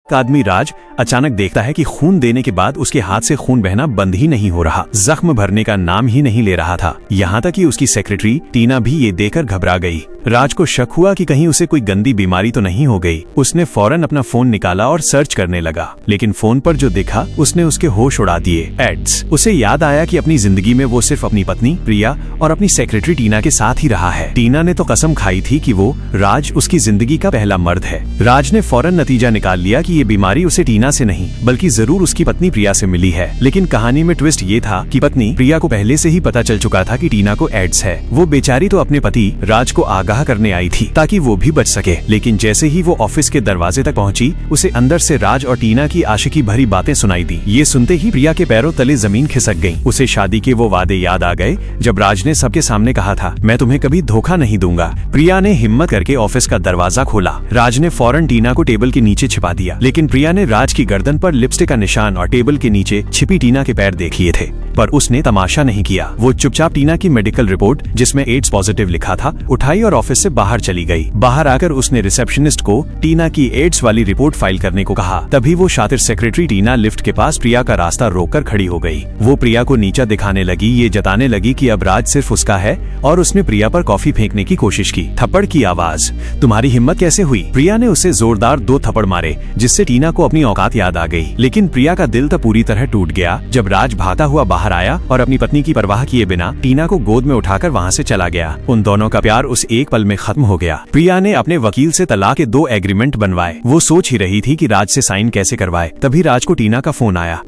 आदमी राज अचानक देखता है कि खून देने के बाद उसके हाथ से खून बहना बंद ही नहीं हो रहा, जख्म भरने का नाम ही नहीं ले रहा था। यहाँ तक कि उसकी सेक्रेटरी टीना भी ये देखकर घबरा गई। राज को शक हुआ कि कहीं उसे कोई गंदी बीमारी तो नहीं हो गई। उसने फौरन अपना फोन निकाला और सर्च करने लगा, लेकिन फोन पर जो देखा उसने उसके होश उड़ा दिए। एड्स। उसे याद आया कि अपनी जिंदगी में वो सिर्फ अपनी पत्नी प्रिया और अपनी सेक्रेटरी टीना के साथ ही रहा है। टीना ने तो कसम खाई थी कि वो राज उसकी जिंदगी का पहला मर्द है। राज ने फौरन नतीजा निकाल लिया कि ये बीमारी उसे टीना से नहीं बल्कि जरूर उसकी पत्नी प्रिया से मिली है। लेकिन कहानी में ट्विस्ट ये था कि पत्नी प्रिया को पहले से ही पता चल चुका था कि टीना को एड्स है। वो बेचारी तो अपने पति राज को आगाह करने आई थी ताकि वो भी बच सके, लेकिन जैसे ही वो ऑफिस के दरवाजे तक पहुंची, उसे अंदर से राज और टीना की आशिकी भरी बातें सुनाई दी। ये सुनते ही प्रिया के पैरों तले जमीन खिसक गई। उसे शादी के वो वादे याद आ गए जब राज ने सबके सामने कहा था, मैं तुम्हें कभी धोखा नहीं दूंगा। प्रिया ने हिम्मत करके ऑफिस का दरवाजा खोला। राज ने फौरन टीना को टेबल के नीचे छिपा दिया, लेकिन प्रिया ने राज की गर्दन पर लिपस्टिक का निशान और टेबल के नीचे छिपी टीना के पैर देख लिए थे, पर उसने तमाशा नहीं किया। वो चुपचाप टीना की मेडिकल रिपोर्ट, जिसमें एड्स पॉजिटिव लिखा था, उठाई और ऑफिस से बाहर चली गई। बाहर आकर उसने रिसेप्शनिस्ट को टीना की एड्स वाली रिपोर्ट फाइल करने को कहा। तभी वो शातिर सेक्रेटरी टीना लिफ्ट के पास प्रिया का रास्ता रोककर खड़ी हो गई। वो प्रिया को नीचा दिखाने लगी, ये जताने लगी कि अब राज सिर्फ उसका है, और उसने प्रिया पर कॉफी फेंकने की कोशिश की। थप्पड़ की आवाज, तुम्हारी हिम्मत कैसे हुई? प्रिया ने उसे जोरदार 2 थप्पड़ मारे, जिससे टीना को अपनी औकात याद आ गई। लेकिन प्रिया का दिल तो पूरी तरह टूट गया जब राज भागता हुआ बाहर आया और अपनी पत्नी की परवाह किए बिना टीना को गोद में उठाकर वहाँ से चला गया। उन दोनों का प्यार उस एक पल में खत्म हो गया। प्रिया ने अपने वकील से तलाक के 2 एग्रीमेंट बनवाए। वो सोच ही रही थी कि राज से साइन कैसे करवाए, तभी राज को टीना का फोन आया।